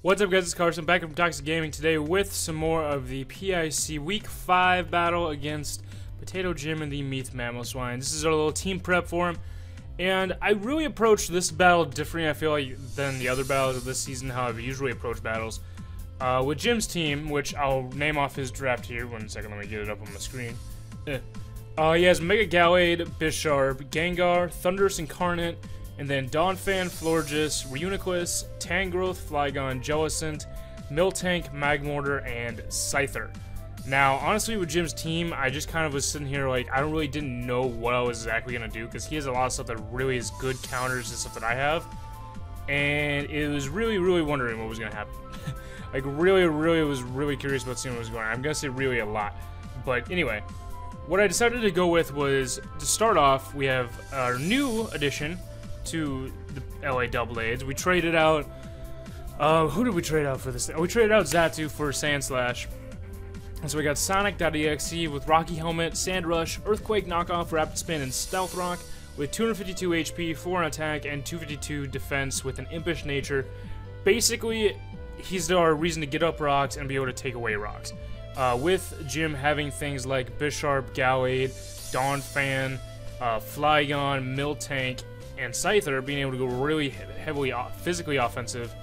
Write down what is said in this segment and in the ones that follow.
What's up, guys? It's Carson back from Toxic Gaming today with some more of the PIC Week 5 battle against Potato Jim and the Meath Mamoswines. This is our little team prep for him, and I really approached this battle differently, I feel like, than the other battles of this season, how I've usually approached battles. With Jim's team, which I'll name off his draft here. One second, let me get it up on the screen. He has Mega Gallade, Bisharp, Gengar, Thunderous Incarnate, and then Donphan, Florges, Reuniclus, Tangrowth, Flygon, Jellicent, Miltank, Magmortar, and Scyther. Now, honestly, with Jim's team, I just kind of was sitting here like, I didn't know what I was exactly going to do, because he has a lot of stuff that really is good counters to stuff that I have, and it was really wondering what was going to happen. Like, really was really curious about seeing what was going on. I'm going to say really a lot. But anyway, what I decided to go with was, to start off, we have our new addition to the LA Doublades. We traded out, who did we trade out for this? We traded out Xatu for Sandslash. And so we got Sonic.exe with Rocky Helmet, Sand Rush, Earthquake Knockoff, Rapid Spin, and Stealth Rock with 252 HP, 4 on attack, and 252 defense with an Impish Nature. Basically, he's our reason to get up rocks and be able to take away rocks. With Jim having things like Bisharp, Gallade, Donphan, Flygon, Miltank, and Scyther being able to go really heavily physically offensive,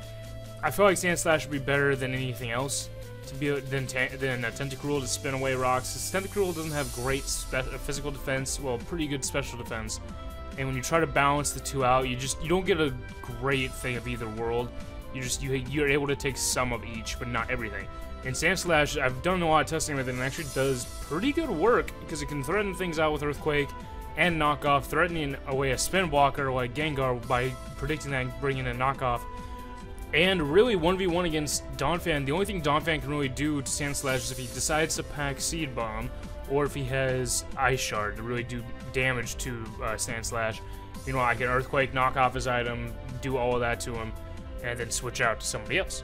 I feel like Sandslash would be better than anything else to be than Tentacruel to spin away rocks. Tentacruel doesn't have great physical defense, well, pretty good special defense, and when you try to balance the two out, you don't get a great thing of either world. You're able to take some of each, but not everything. And Sandslash, I've done a lot of testing with it, and it actually does pretty good work because it can threaten things out with Earthquake and Knockoff, threatening away a Spin Blocker like Gengar by predicting that and bringing in a Knockoff. And really 1v1 against Donphan. The only thing Donphan can really do to Sandslash is if he decides to pack Seed Bomb, or if he has Ice Shard to really do damage to Sandslash. Meanwhile, I can Earthquake, knock off his item, do all of that to him, and then switch out to somebody else.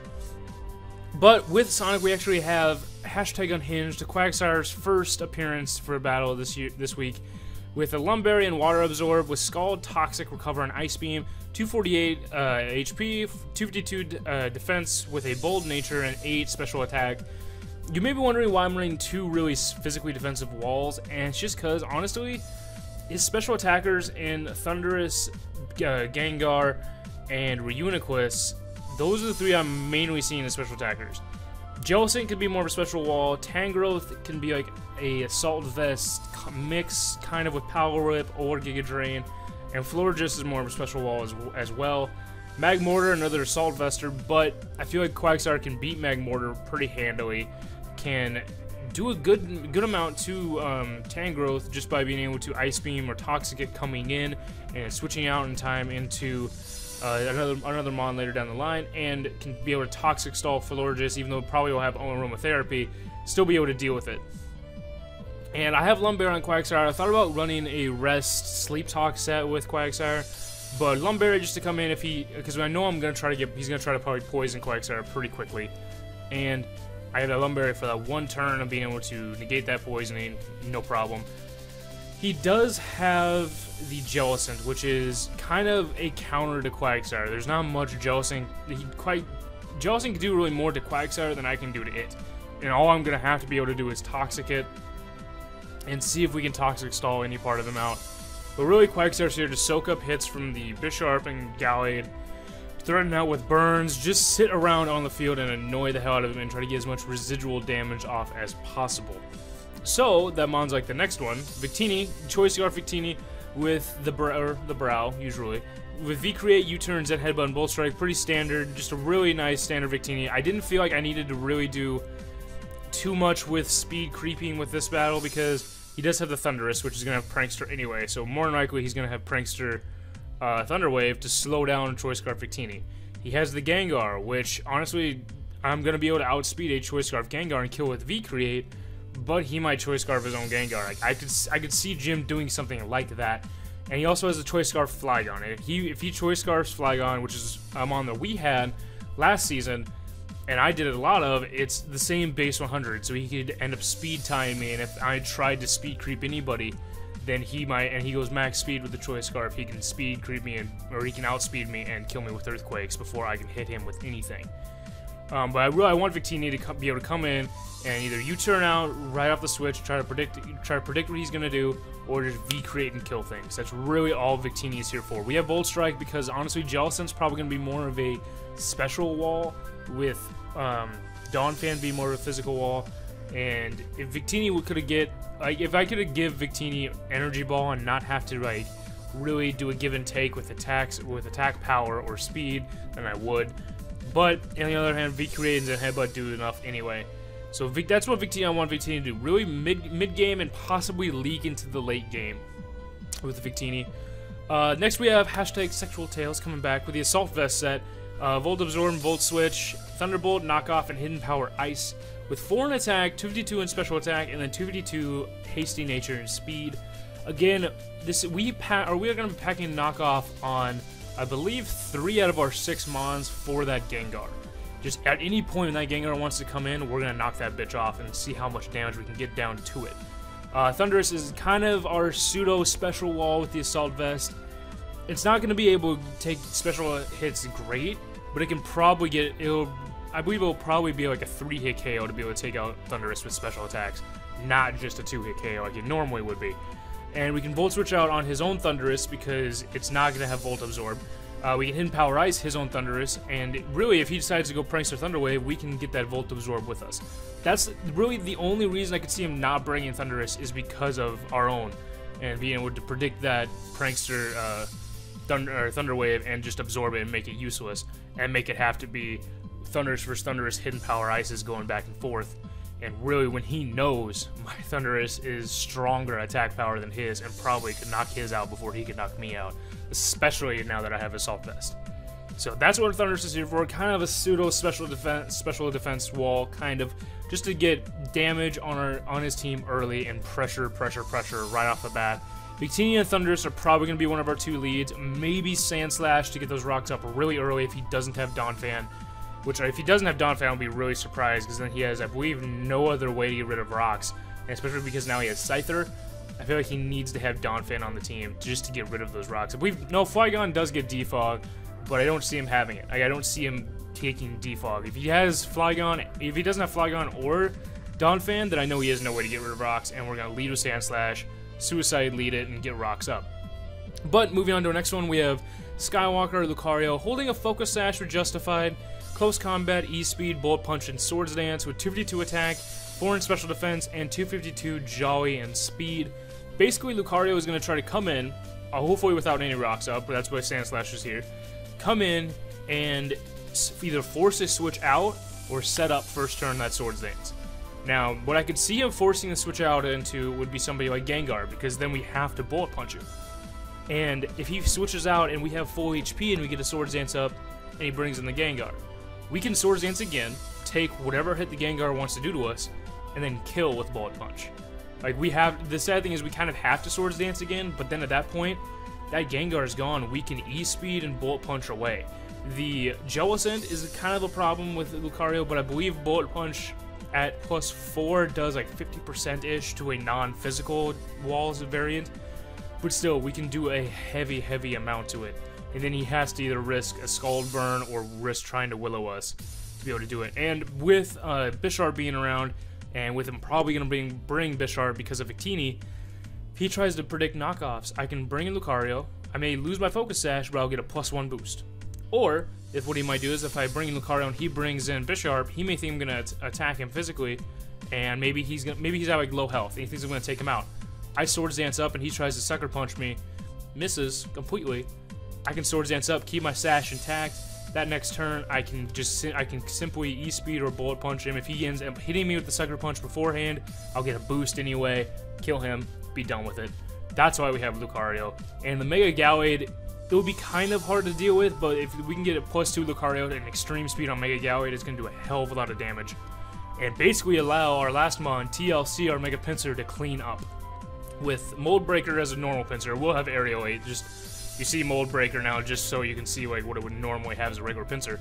But with Sonic, we actually have Hashtag Unhinged, Quagsire's first appearance for a battle this week, with a Lumberry and Water Absorb, with Scald, Toxic, Recover, and Ice Beam, 248 HP, 252 defense, with a Bold Nature, and 8 special attack. You may be wondering why I'm running 2 really physically defensive walls, and it's just because, honestly, his special attackers in Thunderous, Gengar, and Reuniclus, those are the 3 I'm mainly seeing as special attackers. Jellicent could be more of a special wall, Tangrowth can be like a Assault Vest mix, kind of with Power Whip or Giga Drain, and Florges is more of a special wall as well. Magmortar, another Assault Vester, but I feel like Quagsire can beat Magmortar pretty handily, can do a good amount to Tangrowth just by being able to Ice Beam or Toxic it coming in and switching out in time into another Mon later down the line, and can be able to Toxic Stall Florges, even though it probably will have Aromatherapy, still be able to deal with it. And I have Lumberry on Quagsire. I thought about running a Rest Sleep Talk set with Quagsire, but Lumberry just to come in because I know he's gonna try to probably poison Quagsire pretty quickly, and I had a Lumberry for that one turn of being able to negate that poisoning, no problem. He does have the Jellicent, which is kind of a counter to Quagsire. There's not much Jellicent. Jellicent can do really more to Quagsire than I can do to it. And all I'm going to have to be able to do is Toxic it and see if we can Toxic Stall any part of them out. But really, Quagsire's here to soak up hits from the Bisharp and Gallade, threaten out with burns, just sit around on the field and annoy the hell out of him and try to get as much residual damage off as possible. So, that Mon's like the next one. Victini, Choice Scarf Victini with the brow, usually. With V-Create, U-Turns, and Headbutt and Bolt Strike, pretty standard, just a really nice standard Victini. I didn't feel like I needed to really do too much with speed creeping with this battle because he does have the Thunderous, which is going to have Prankster anyway, so more than likely he's going to have Prankster Thunder Wave to slow down Choice Scarf Victini. He has the Gengar, which, honestly, I'm going to be able to outspeed a Choice Scarf Gengar and kill with V-Create, but he might Choice Scarf his own Gengar. Like, I could see Jim doing something like that. And he also has a Choice Scarf Flygon. If he Choice Scarfs Flygon, which is a mon that we had last season, and I did a lot of, it's the same base 100, so he could end up speed tying me, and if I tried to speed creep anybody, then he might, and he goes max speed with the Choice Scarf, he can speed creep me, or he can outspeed me and kill me with Earthquakes before I can hit him with anything. But I want Victini to be able to come in and either U-turn out right off the switch, try to predict what he's gonna do, or just V-create and kill things. That's really all Victini is here for. We have Bolt Strike because honestly, Jellicent's probably gonna be more of a special wall, with Donphan being more of a physical wall. And if Victini could get, like, if I could give Victini Energy Ball and not have to like really do a give and take with attacks, with attack power or speed, then I would. But on the other hand, V-create and Headbutt do enough anyway. So that's what I want Victini to do. Really mid game and possibly leak into the late game with Victini. Next we have hashtag Sexual Tales coming back with the Assault Vest set. Volt Absorb, Volt Switch, Thunderbolt, Knockoff, and Hidden Power Ice. With 4 in attack, 252 in special attack, and then 252 hasty nature and speed. Again, we are going to be packing Knockoff on, I believe, 3 out of our 6 mons for that Gengar. Just at any point when that Gengar wants to come in, we're going to knock that bitch off and see how much damage we can get down to it. Thunderous is kind of our pseudo special wall with the Assault Vest. It's not going to be able to take special hits great, but it can probably get, I believe it'll probably be like a 3-hit KO to be able to take out Thunderous with special attacks, not just a 2-hit KO like it normally would be. And we can Volt Switch out on his own Thunderous because it's not going to have Volt Absorb. We can Hidden Power Ice his own Thunderous, and really, if he decides to go Prankster Thunder Wave, we can get that Volt Absorb with us. That's really the only reason I could see him not bringing Thunderous, is because of our own, and being able to predict that Prankster Thunder Wave and just absorb it and make it useless, and make it have to be Thunderous versus Thunderous Hidden Power Ices going back and forth. And really, when he knows my Thunderous is stronger attack power than his, and probably could knock his out before he could knock me out, especially now that I have Assault Vest. So that's what Thunderous is here for, kind of a pseudo special defense wall, kind of, just to get damage on his team early and pressure right off the bat. Victini and Thunderous are probably going to be one of our 2 leads, maybe Sandslash to get those rocks up really early if he doesn't have Donphan. Which, if he doesn't have Donphan, I'll be really surprised, because then he has, I believe, no other way to get rid of rocks. And especially because now he has Scyther, I feel like he needs to have Donphan on the team just to get rid of those rocks. I believe, no, Flygon does get Defog, but I don't see him having it. Like, I don't see him taking Defog. If he has Flygon, if he doesn't have Flygon or Donphan, then I know he has no way to get rid of rocks, and we're going to lead with Sandslash, Suicide lead it, and get rocks up. But moving on to our next one, we have Skywalker Lucario holding a Focus Sash with Justified, Close Combat, E-Speed, Bullet Punch, and Swords Dance with 252 attack, 4 in special defense, and 252 Jolly and speed. Basically, Lucario is going to try to come in, hopefully without any rocks up, but that's why Sandslash is here. Come in and either force a switch out or set up first turn that Swords Dance. Now, what I could see him forcing the switch out into would be somebody like Gengar, because then we have to Bullet Punch him. And if he switches out and we have full HP and we get a Swords Dance up and he brings in the Gengar, we can Swords Dance again, take whatever hit the Gengar wants to do to us, and then kill with Bullet Punch. Like, the sad thing is we kind of have to Swords Dance again, but then at that point, that Gengar is gone. We can E-Speed and Bullet Punch away. The Jellicent is kind of a problem with Lucario, but I believe Bullet Punch at +4 does like 50%-ish to a non-physical walls variant. But still, we can do a heavy amount to it. And then he has to either risk a Scald Burn or risk trying to Willow us to be able to do it. And with Bisharp being around, and with him probably going to bring Bisharp because of Victini, if he tries to predict knockoffs, I can bring in Lucario. I may lose my Focus Sash, but I'll get a +1 boost. Or, if what he might do is if I bring in Lucario and he brings in Bisharp, he may think I'm going to attack him physically, and maybe he's at like low health, and he thinks I'm going to take him out. I Swords Dance up, and he tries to Sucker Punch me, misses completely. I can Swords Dance up, keep my Sash intact. That next turn, I can simply E-Speed or Bullet Punch him. If he ends up hitting me with the Sucker Punch beforehand, I'll get a boost anyway, kill him, be done with it. That's why we have Lucario. And the Mega Gallade, it would be kind of hard to deal with, but if we can get a +2 Lucario and extreme speed on Mega Gallade, it's going to do a hell of a lot of damage. And basically allow our last mon, TLC, our Mega Pinsir, to clean up. With Mold Breaker as a normal Pinsir, we'll have Aerial 8, you see Mold Breaker now just so you can see like what it would normally have as a regular Pinsir.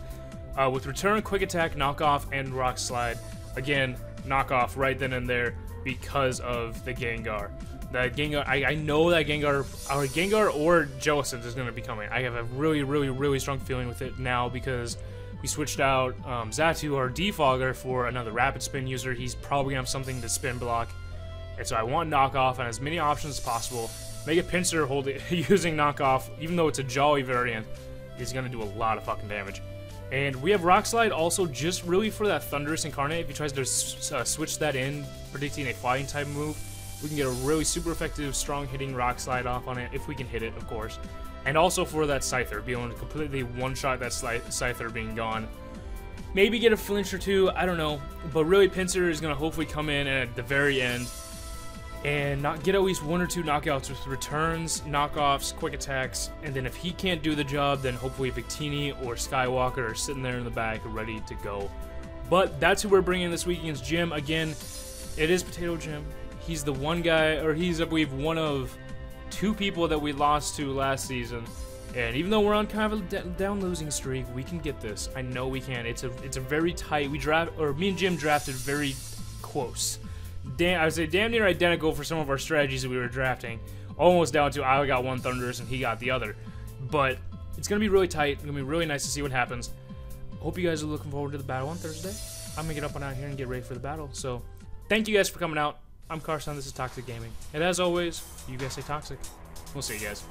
With Return, Quick Attack, Knockoff, and Rock Slide. Again, Knockoff right then and there because of the Gengar. That Gengar, I know that Gengar, our Gengar or Jellicent is going to be coming. I have a really strong feeling with it now because We switched out Zatu, our defogger, for another rapid spin user. He's probably gonna have something to spin block, and so I want knockoff and as many options as possible. Make a pincer using knockoff, even though it's a Jolly variant, is gonna do a lot of fucking damage. And we have Rock Slide also just really for that Thunderous Incarnate. If he tries to switch that in, predicting a fighting type move, we can get a really super effective, strong hitting Rock Slide off on it, if we can hit it, of course. And also for that Scyther, be able to completely one-shot that Scyther being gone. Maybe get a flinch or two, I don't know. But really, Pincer is going to hopefully come in at the very end and get at least 1 or 2 knockouts with returns, knockoffs, quick attacks, and then if he can't do the job, then hopefully Victini or Skywalker are sitting there in the back ready to go. But that's who we're bringing this week against Jim. Again, it is Potato Jim. He's the one guy, or he's, I believe, one of 2 people that we lost to last season. And even though we're on kind of a down losing streak, we can get this. I know we can. It's a very tight. Me and Jim drafted very close. I would say damn near identical for some of our strategies that we were drafting. Almost down to I got one Thunderous and he got the other. But it's going to be really tight. It's going to be really nice to see what happens. Hope you guys are looking forward to the battle on Thursday. I'm going to get up and out here and get ready for the battle. So thank you guys for coming out. I'm Carson. This is Toxic Gaming. And as always, you guys stay toxic. We'll see you guys.